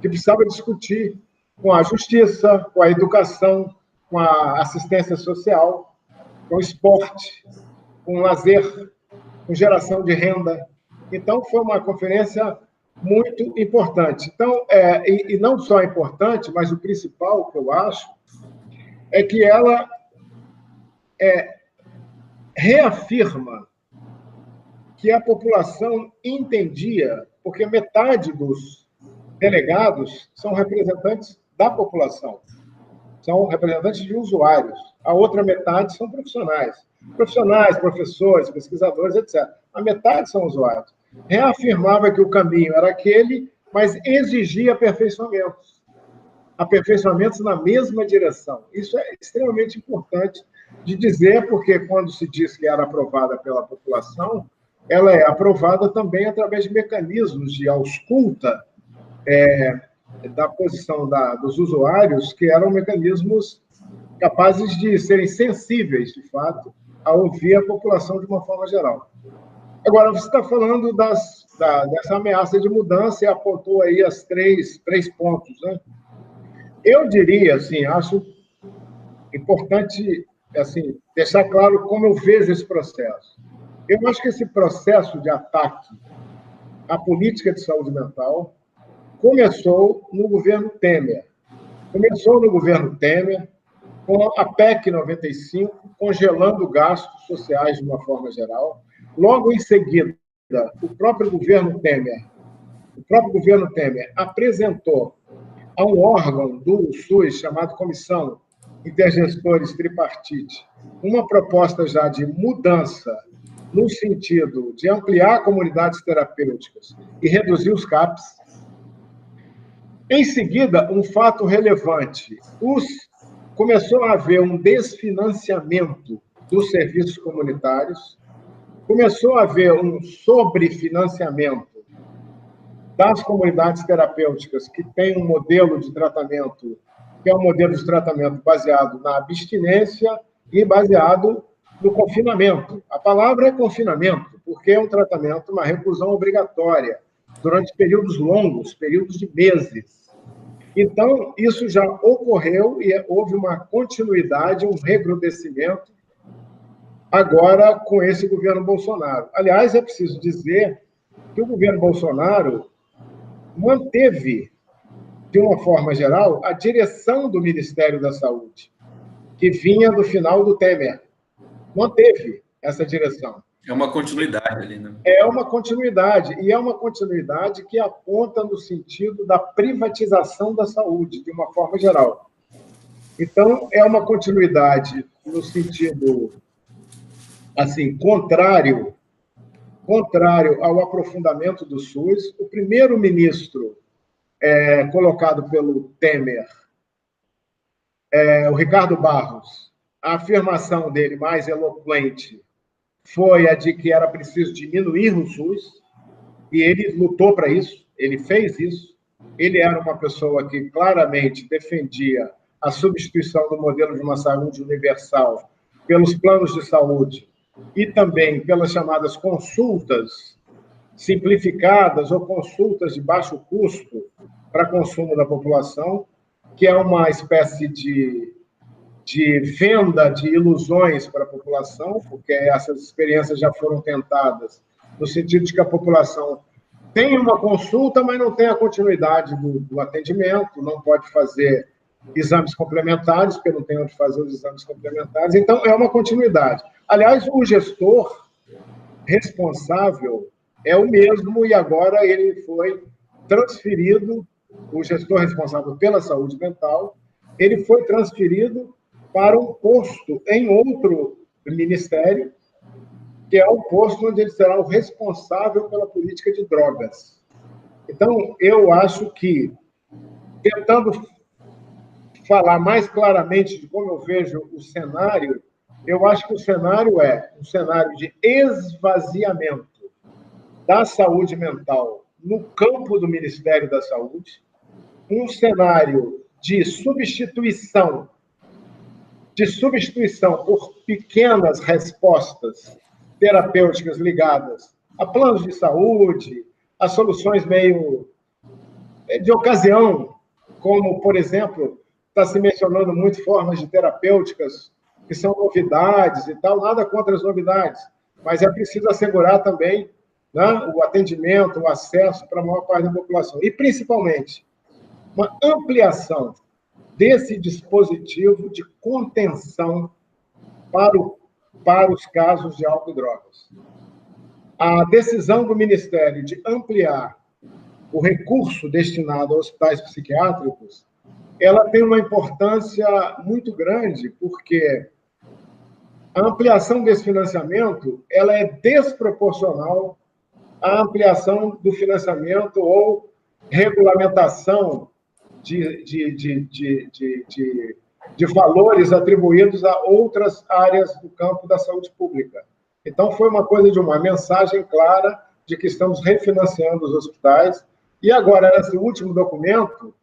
que precisava discutir com a justiça, com a educação, com a assistência social, com o esporte, com o lazer, com geração de renda. Então, foi uma conferência muito importante. Então, e não só importante, mas o principal que eu acho é que ela reafirma que a população entendia, porque metade dos delegados são representantes da população, são representantes de usuários. A outra metade são profissionais, professores, pesquisadores, etc. A metade são usuários. Reafirmava que o caminho era aquele, mas exigia aperfeiçoamentos na mesma direção. Isso é extremamente importante de dizer, porque quando se diz que era aprovada pela população, ela é aprovada também através de mecanismos de ausculta da posição dos usuários, que eram mecanismos capazes de serem sensíveis, de fato, a ouvir a população de uma forma geral. Agora, você está falando dessa ameaça de mudança e apontou aí as três pontos, né? Eu diria, assim, acho importante assim, deixar claro como eu vejo esse processo. Eu acho que esse processo de ataque à política de saúde mental começou no governo Temer. Começou no governo Temer, com a PEC 95, congelando gastos sociais de uma forma geral. Logo em seguida, o próprio governo Temer apresentou a um órgão do SUS, chamado Comissão Intergestores Tripartite, uma proposta já de mudança no sentido de ampliar comunidades terapêuticas e reduzir os CAPs. Em seguida, um fato relevante, começou a haver um desfinanciamento dos serviços comunitários, começou a haver um sobrefinanciamento das comunidades terapêuticas que têm um modelo de tratamento, que é um modelo de tratamento baseado na abstinência e baseado no confinamento. A palavra é confinamento, porque é um tratamento, uma reclusão obrigatória, durante períodos longos, períodos de meses. Então, isso já ocorreu e houve uma continuidade, um recrudescimento, agora com esse governo Bolsonaro. Aliás, é preciso dizer que o governo Bolsonaro manteve, de uma forma geral, a direção do Ministério da Saúde, que vinha do final do Temer. Manteve essa direção. É uma continuidade ali, né? É uma continuidade, e é uma continuidade que aponta no sentido da privatização da saúde, de uma forma geral. Então, é uma continuidade no sentido, assim, contrário ao aprofundamento do SUS. O primeiro-ministro colocado pelo Temer, o Ricardo Barros, a afirmação dele mais eloquente foi a de que era preciso diminuir o SUS, e ele lutou para isso, ele fez isso. Ele era uma pessoa que claramente defendia a substituição do modelo de uma saúde universal pelos planos de saúde e também pelas chamadas consultas simplificadas ou consultas de baixo custo para consumo da população, que é uma espécie de venda de ilusões para a população, porque essas experiências já foram tentadas, no sentido de que a população tem uma consulta, mas não tem a continuidade do atendimento, não pode fazer exames complementares, porque não tem onde fazer os exames complementares. Então, é uma continuidade. Aliás, o gestor responsável é o mesmo, e agora ele foi transferido, o gestor responsável pela saúde mental, ele foi transferido para um posto em outro ministério, que é o posto onde ele será o responsável pela política de drogas. Então, eu acho que, tentando falar mais claramente de como eu vejo o cenário, eu acho que o cenário é um cenário de esvaziamento da saúde mental no campo do Ministério da Saúde, um cenário de substituição por pequenas respostas terapêuticas ligadas a planos de saúde, a soluções meio de ocasião, como, por exemplo, está se mencionando muito formas de terapêuticas que são novidades e tal, nada contra as novidades, mas é preciso assegurar também, né, o atendimento, o acesso para a maior parte da população. E, principalmente, uma ampliação desse dispositivo de contenção para os casos de álcool e drogas. A decisão do Ministério de ampliar o recurso destinado a hospitais psiquiátricos, ela tem uma importância muito grande, porque a ampliação desse financiamento ela é desproporcional à ampliação do financiamento ou regulamentação de valores atribuídos a outras áreas do campo da saúde pública. Então, foi uma coisa de uma mensagem clara de que estamos refinanciando os hospitais. E agora, esse último documento,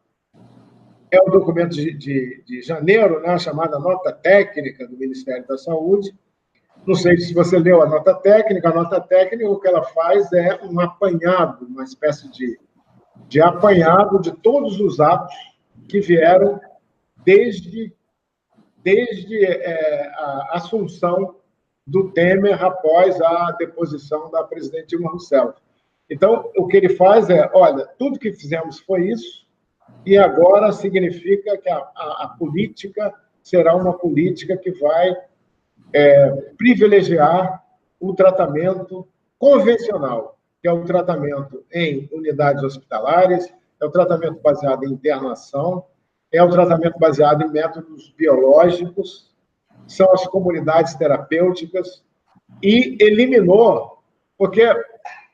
é o documento de janeiro, né, a chamada nota técnica do Ministério da Saúde. Não sei se você leu a nota técnica. A nota técnica, o que ela faz é um apanhado, uma espécie de apanhado de todos os atos que vieram desde a assunção do Temer após a deposição da presidente Dilma Rousseff. Então, o que ele faz é, olha, tudo que fizemos foi isso, e agora significa que a política será uma política que vai privilegiar o tratamento convencional, que é o tratamento em unidades hospitalares, é o tratamento baseado em internação, é o tratamento baseado em métodos biológicos, são as comunidades terapêuticas, e eliminou, porque,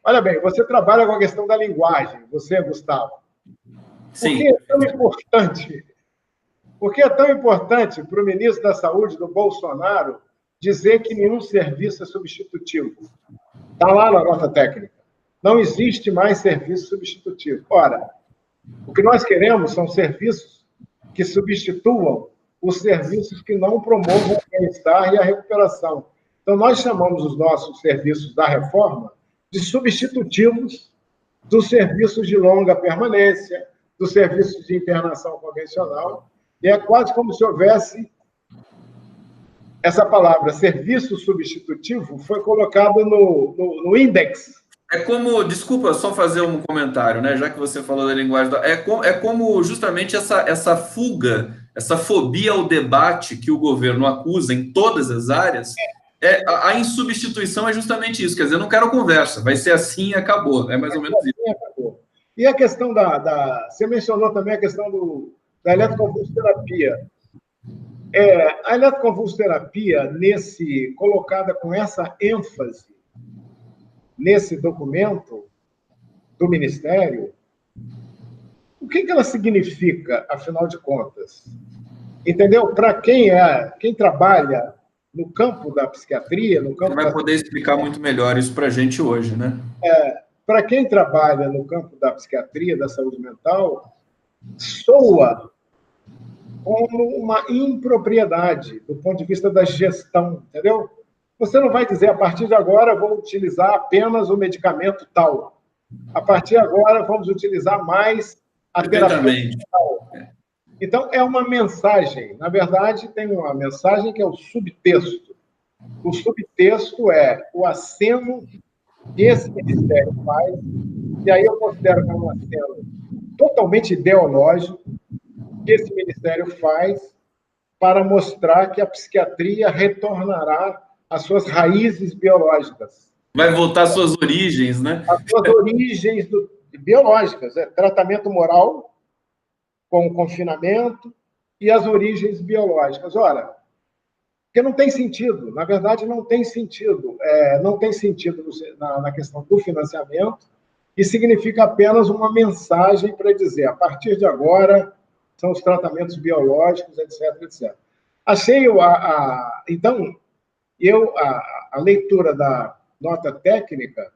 olha bem, você trabalha com a questão da linguagem, você, Gustavo. Sim. Por que é tão importante para o ministro da Saúde, do Bolsonaro, dizer que nenhum serviço é substitutivo? Está lá na nota técnica. Não existe mais serviço substitutivo. Ora, o que nós queremos são serviços que substituam os serviços que não promovam o bem-estar e a recuperação. Então, nós chamamos os nossos serviços da reforma de substitutivos dos serviços de longa permanência, dos serviços de internação convencional, e é quase como se houvesse essa palavra, serviço substitutivo, foi colocado no índex. É como, desculpa, só fazer um comentário, né? Já que você falou da linguagem, é como justamente essa fuga, essa fobia ao debate que o governo acusa em todas as áreas. A insubstituição é justamente isso, quer dizer, eu não quero conversa, vai ser assim e acabou, é mais ou menos isso. Acabou. E a questão você mencionou também a questão da eletroconvulsoterapia. A eletroconvulsoterapia, colocada com essa ênfase nesse documento do Ministério, O que ela significa, afinal de contas? Entendeu? Para quem trabalha no campo da psiquiatria, no campo Você vai poder explicar muito melhor isso para a gente hoje, né? Para quem trabalha no campo da psiquiatria, da saúde mental, soa como uma impropriedade do ponto de vista da gestão, entendeu? Você não vai dizer, a partir de agora, vou utilizar apenas o medicamento tal. A partir de agora, vamos utilizar mais a terapia tal. Então, é uma mensagem. Na verdade, tem uma mensagem que é o subtexto. O subtexto é o aceno que esse ministério faz, e aí eu considero que é um aceno totalmente ideológico que esse ministério faz para mostrar que a psiquiatria retornará às suas raízes biológicas. Vai voltar às suas origens, né? Às suas origens biológicas, tratamento moral com o confinamento e as origens biológicas. Ora, porque não tem sentido, na verdade não tem sentido. Não tem sentido na questão do financiamento e significa apenas uma mensagem para dizer, a partir de agora, são os tratamentos biológicos, etc, etc. Achei então, a leitura da nota técnica,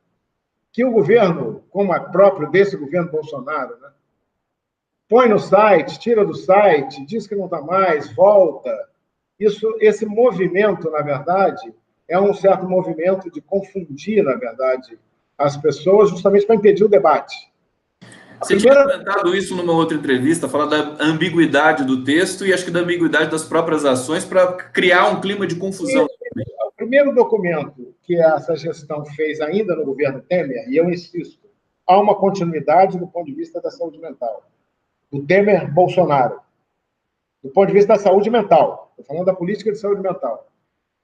que o governo, como é próprio desse governo Bolsonaro, né, põe no site, tira do site, diz que não está mais, volta. Esse movimento, na verdade, é um certo movimento de confundir, na verdade, as pessoas, justamente para impedir o debate. Você tinha comentado isso numa outra entrevista, falar da ambiguidade do texto e acho que da ambiguidade das próprias ações para criar um clima de confusão. O primeiro documento que essa gestão fez ainda no governo Temer, e eu insisto, há uma continuidade do ponto de vista da saúde mental. Do Temer-Bolsonaro. Do ponto de vista da saúde mental. Estou falando da política de saúde mental.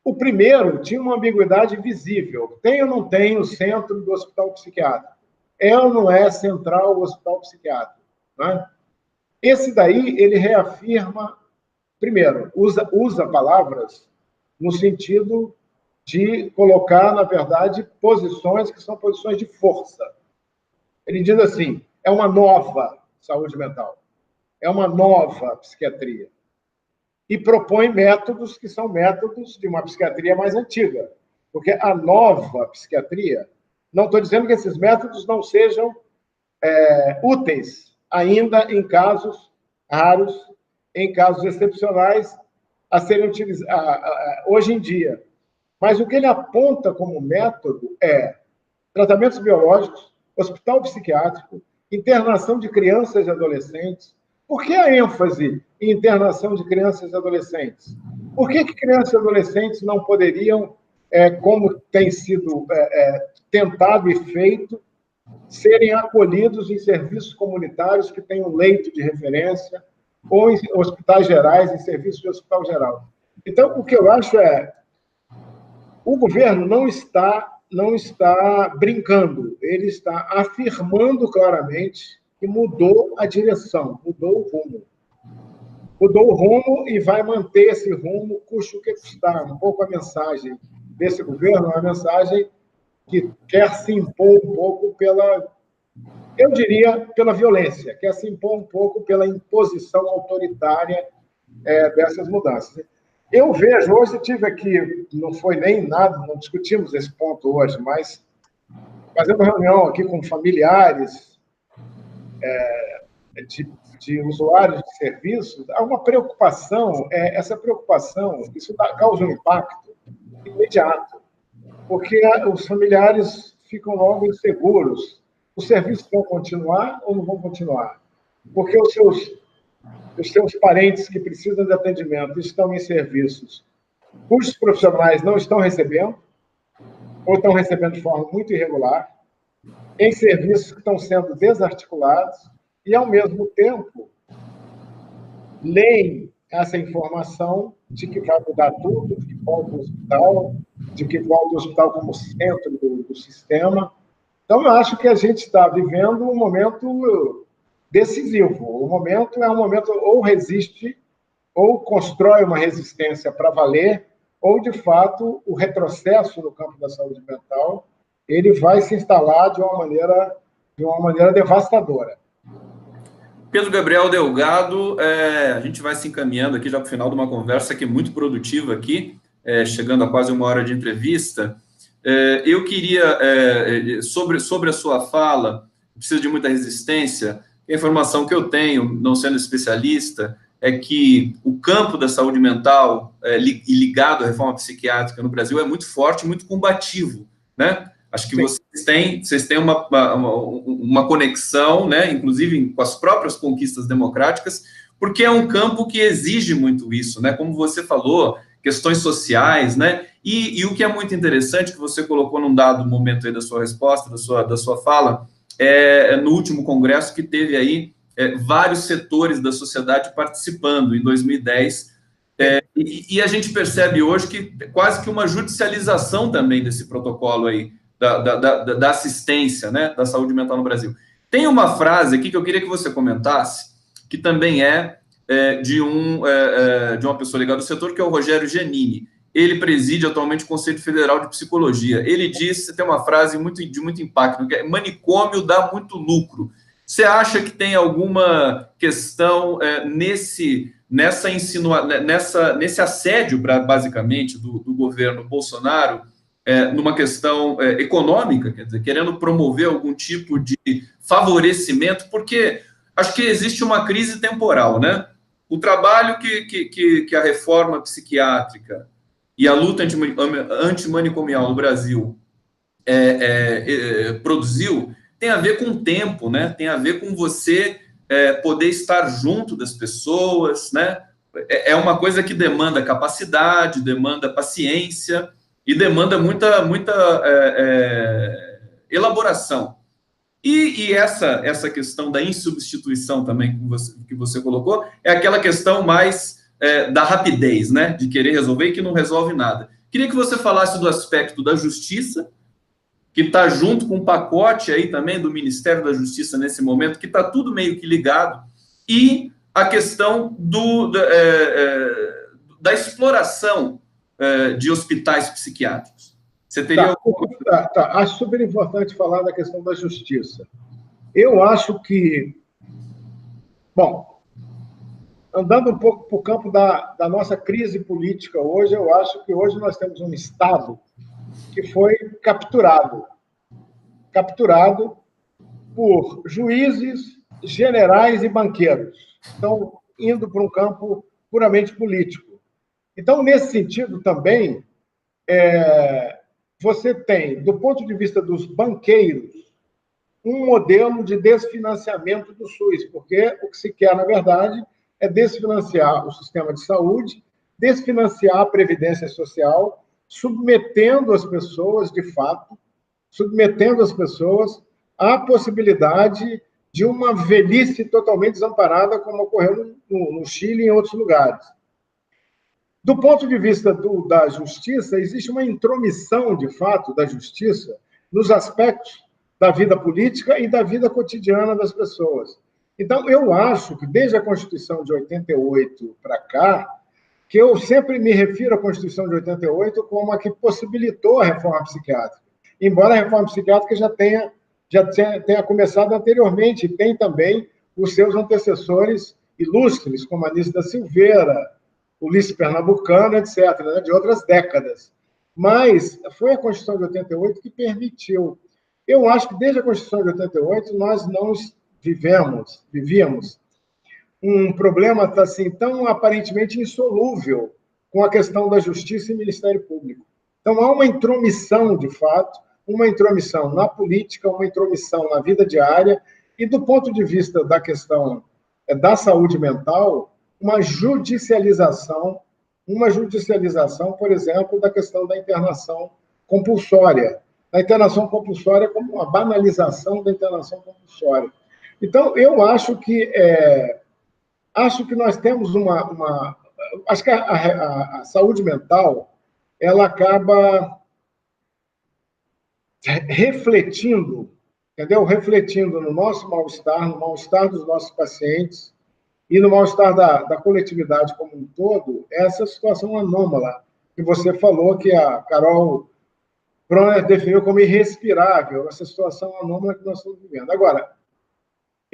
O primeiro tinha uma ambiguidade visível. Tem ou não tem o centro do hospital psiquiátrico? É ou não é central o hospital psiquiátrico? Né? Esse daí, ele reafirma, primeiro, usa palavras no sentido de colocar, na verdade, posições que são posições de força. Ele diz assim, é uma nova saúde mental, é uma nova psiquiatria. E propõe métodos que são métodos de uma psiquiatria mais antiga. Porque a nova psiquiatria, não estou dizendo que esses métodos não sejam úteis, ainda em casos raros, em casos excepcionais, a serem utilizados hoje em dia. Mas o que ele aponta como método é tratamentos biológicos, hospital psiquiátrico, internação de crianças e adolescentes. Por que a ênfase em internação de crianças e adolescentes? Por que crianças e adolescentes não poderiam, como tem sido tentado e feito, serem acolhidos em serviços comunitários que tenham leito de referência ou em hospitais gerais, em serviços de hospital geral? Então, o que eu acho o governo não está brincando, ele está afirmando claramente que mudou a direção, mudou o rumo. Mudou o rumo e vai manter esse rumo, custe o que custar. Um pouco a mensagem desse governo, uma mensagem que quer se impor um pouco eu diria, pela violência, quer se impor um pouco pela imposição autoritária dessas mudanças. Eu vejo, hoje tive aqui, não foi nem nada, não discutimos esse ponto hoje, mas fazendo reunião aqui com familiares de usuários de serviços, há uma preocupação, essa preocupação, isso causa um impacto imediato, porque os familiares ficam logo inseguros. Os serviços vão continuar ou não vão continuar? Porque os seus parentes que precisam de atendimento estão em serviços cujos profissionais não estão recebendo, ou estão recebendo de forma muito irregular, em serviços que estão sendo desarticulados, e, ao mesmo tempo, leem essa informação de que vai mudar tudo, de que volta o hospital, de que volta o hospital como centro do sistema. Então, eu acho que a gente está vivendo um momento decisivo. O momento é um momento ou resiste, ou constrói uma resistência para valer, ou, de fato, o retrocesso no campo da saúde mental ele vai se instalar de uma maneira devastadora. Pedro Gabriel Delgado, a gente vai se encaminhando aqui já para o final de uma conversa que é muito produtiva aqui, chegando a quase 1 hora de entrevista. Eu queria, sobre a sua fala, precisa de muita resistência. A informação que eu tenho, não sendo especialista, é que o campo da saúde mental e ligado à reforma psiquiátrica no Brasil é muito forte, muito combativo, né? Acho que vocês têm uma conexão, né, inclusive com as próprias conquistas democráticas, porque é um campo que exige muito isso, né? Como você falou, questões sociais, né? E o que é muito interessante, que você colocou num dado momento aí da sua resposta, da sua fala, no último congresso que teve aí vários setores da sociedade participando em 2010, e a gente percebe hoje que quase que uma judicialização também desse protocolo aí, da assistência, né, da saúde mental no Brasil. Tem uma frase aqui que eu queria que você comentasse, que também de uma pessoa ligada ao setor, que é o Rogério Giannini. Ele preside atualmente o Conselho Federal de Psicologia. Ele disse, tem uma frase de muito impacto, que é: manicômio dá muito lucro. Você acha que tem alguma questão nesse assédio, basicamente, do governo Bolsonaro, numa questão econômica, quer dizer, querendo promover algum tipo de favorecimento, porque acho que existe uma crise temporal, né? O trabalho que a reforma psiquiátrica e a luta antimanicomial no Brasil produziu tem a ver com o tempo, né? Tem a ver com você poder estar junto das pessoas, né? É uma coisa que demanda capacidade, demanda paciência e demanda muita elaboração. E essa questão da insubstituição também que você colocou é aquela questão mais da rapidez, né? De querer resolver e que não resolve nada. Queria que você falasse do aspecto da justiça, que está junto com o pacote aí também do Ministério da Justiça nesse momento, que está tudo meio que ligado, e a questão da exploração de hospitais psiquiátricos. Você teria... Acho super importante falar da questão da justiça. Eu acho que... Bom, andando um pouco para o campo da nossa crise política hoje, eu acho que hoje nós temos um Estado que foi capturado por juízes, generais e banqueiros. Estão indo para um campo puramente político. Então, nesse sentido também, você tem, do ponto de vista dos banqueiros, um modelo de desfinanciamento do SUS, porque o que se quer, na verdade, é desfinanciar o sistema de saúde, desfinanciar a previdência social, submetendo as pessoas, de fato, à possibilidade de uma velhice totalmente desamparada, como ocorreu no Chile e em outros lugares. Do ponto de vista da justiça, existe uma intromissão, de fato, da justiça nos aspectos da vida política e da vida cotidiana das pessoas. Então, eu acho que, desde a Constituição de 88 para cá, que eu sempre me refiro à Constituição de 88 como a que possibilitou a reforma psiquiátrica, embora a reforma psiquiátrica já tenha começado anteriormente, e tem também os seus antecessores ilustres, como Anísio da Silveira, Ulisses Pernambucano, etc., né, de outras décadas. Mas foi a Constituição de 88 que permitiu. Eu acho que, desde a Constituição de 88, nós não vivíamos um problema assim, tão aparentemente insolúvel com a questão da justiça e Ministério Público. Então, há uma intromissão, de fato, uma intromissão na política, uma intromissão na vida diária, e, do ponto de vista da questão da saúde mental, uma judicialização, por exemplo, da questão da internação compulsória. A internação compulsória como uma banalização da internação compulsória. Então, eu acho que nós temos acho que a saúde mental, ela acaba refletindo, entendeu? Refletindo no nosso mal-estar, no mal-estar dos nossos pacientes e no mal-estar da coletividade como um todo, essa situação anômala que você falou, que a Carol Bronner definiu como irrespirável, essa situação anômala que nós estamos vivendo. Agora,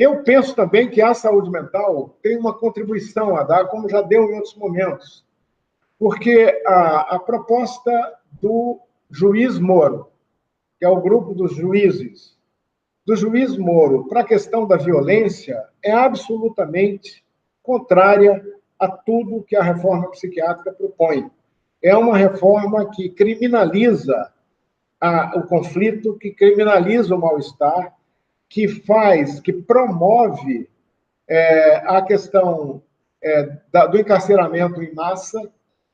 Eu penso também que a saúde mental tem uma contribuição a dar, como já deu em outros momentos, porque a proposta do juiz Moro, que é o grupo dos juízes, do juiz Moro para a questão da violência, é absolutamente contrária a tudo que a reforma psiquiátrica propõe. É uma reforma que criminaliza o conflito, que criminaliza o mal-estar, que promove a questão do encarceramento em massa.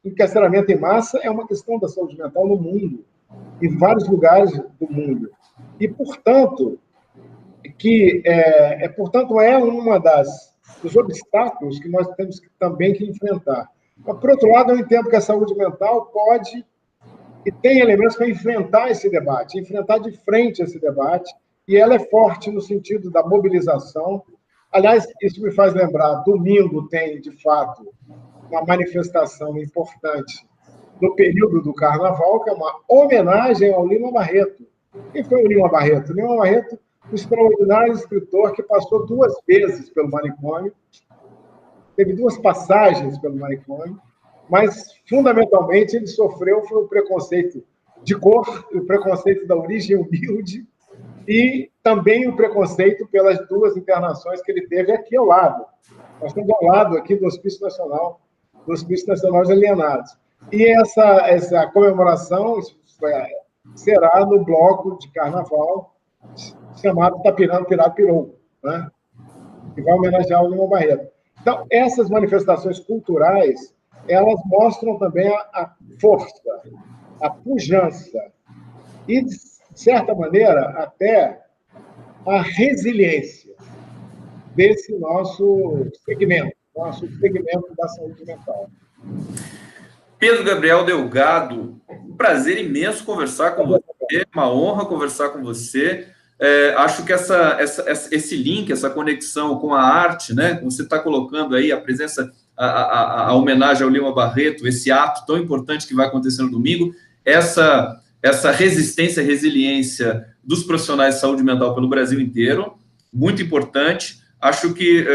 Encarceramento em massa é uma questão da saúde mental no mundo, em vários lugares do mundo. E, portanto, é uma dos obstáculos que nós temos também que enfrentar. Mas, por outro lado, eu entendo que a saúde mental pode e tem elementos para enfrentar esse debate, enfrentar de frente esse debate, e ela é forte no sentido da mobilização. Aliás, isso me faz lembrar, domingo tem, de fato, uma manifestação importante no período do Carnaval, que é uma homenagem ao Lima Barreto. Quem foi o Lima Barreto? O Lima Barreto, um extraordinário escritor que passou 2 vezes pelo manicômio, teve 2 passagens pelo manicômio, mas, fundamentalmente, ele sofreu foi o preconceito de cor, o preconceito da origem humilde e também o preconceito pelas 2 internações que ele teve aqui ao lado. Nós estamos ao lado aqui do Hospício Nacional de Alienados. E essa comemoração será no bloco de carnaval chamado Tapirando Pirado Pirou, né? Que vai homenagear o Lima Barreto. Então, essas manifestações culturais, elas mostram também a força, a pujança e, de certa maneira, até a resiliência desse nosso segmento da saúde mental. Pedro Gabriel Delgado, um prazer imenso conversar com você, uma honra conversar com você. Acho que esse link, essa conexão com a arte, né? Você está colocando aí a presença, a homenagem ao Lima Barreto, esse ato tão importante que vai acontecer no domingo, essa resistência, resiliência dos profissionais de saúde mental pelo Brasil inteiro, muito importante. Acho que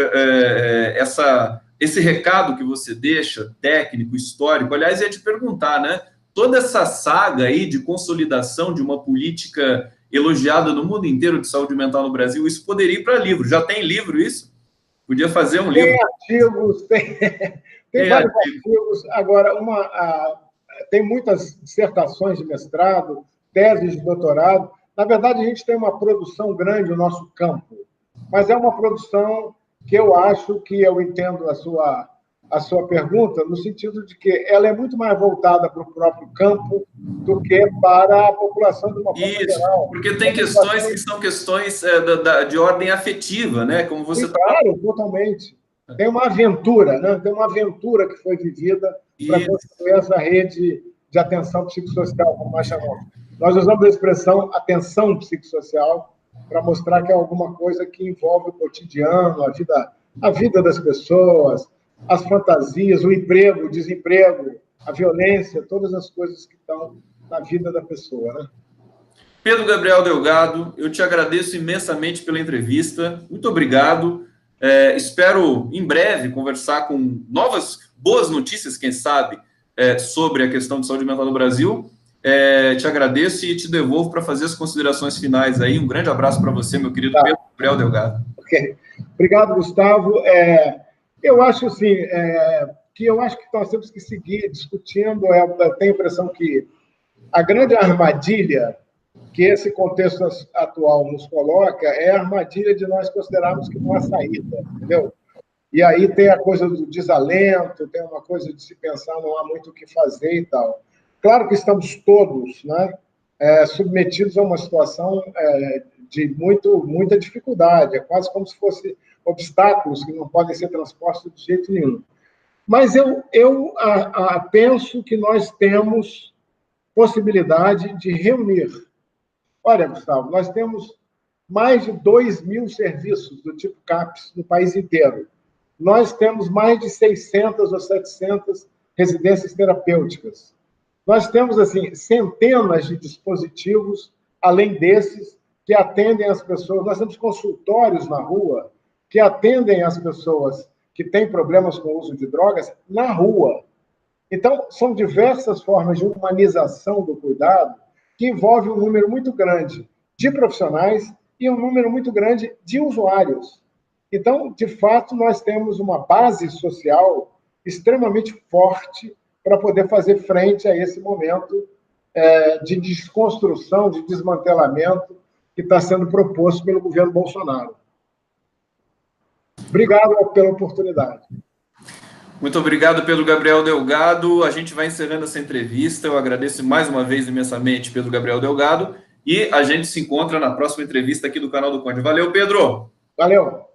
esse recado que você deixa, técnico, histórico, aliás, ia te perguntar, né? Toda essa saga aí de consolidação de uma política elogiada no mundo inteiro de saúde mental no Brasil, isso poderia ir para livro. Já tem livro isso? Podia fazer um livro. Tem artigos, tem vários artigos. Agora, tem muitas dissertações de mestrado, teses de doutorado. Na verdade, a gente tem uma produção grande no nosso campo, mas é uma produção que eu entendo a sua pergunta, no sentido de que ela é muito mais voltada para o próprio campo do que para a população de uma forma geral. Porque tem questões que são questões de ordem afetiva, né? Como você está... Claro, totalmente. Tem uma aventura, né? Tem uma aventura que foi vivida para construir essa rede de atenção psicossocial, como nós chamamos. Nós usamos a expressão atenção psicossocial para mostrar que é alguma coisa que envolve o cotidiano, a vida das pessoas, as fantasias, o emprego, o desemprego, a violência, todas as coisas que estão na vida da pessoa, né? Pedro Gabriel Delgado, eu te agradeço imensamente pela entrevista. Muito obrigado. Espero, em breve, conversar com novas boas notícias, quem sabe, sobre a questão de saúde mental no Brasil. Te agradeço e te devolvo para fazer as considerações finais aí. Um grande abraço para você, meu querido Pedro Gabriel Delgado. Okay. Obrigado, Gustavo. Eu acho assim, que nós temos que seguir discutindo. Eu tenho a impressão que a grande armadilha que esse contexto atual nos coloca é a armadilha de nós considerarmos que não há saída, entendeu? E aí tem a coisa do desalento, tem uma coisa de se pensar, não há muito o que fazer e tal. Claro que estamos todos, né, submetidos a uma situação de muita dificuldade, é quase como se fossem obstáculos que não podem ser transpostos de jeito nenhum. Mas eu penso que nós temos possibilidade de reunir. Olha, Gustavo, nós temos mais de 2.000 serviços do tipo CAPS no país inteiro. Nós temos mais de 600 ou 700 residências terapêuticas. Nós temos, assim, centenas de dispositivos, além desses, que atendem as pessoas. Nós temos consultórios na rua que atendem as pessoas que têm problemas com o uso de drogas na rua. Então, são diversas formas de humanização do cuidado que envolve um número muito grande de profissionais e um número muito grande de usuários. Então, de fato, nós temos uma base social extremamente forte para poder fazer frente a esse momento de desconstrução, de desmantelamento que está sendo proposto pelo governo Bolsonaro. Obrigado pela oportunidade. Muito obrigado, Pedro Gabriel Delgado. A gente vai encerrando essa entrevista. Eu agradeço mais uma vez imensamente, Pedro Gabriel Delgado, e a gente se encontra na próxima entrevista aqui do canal do Conde. Valeu, Pedro! Valeu!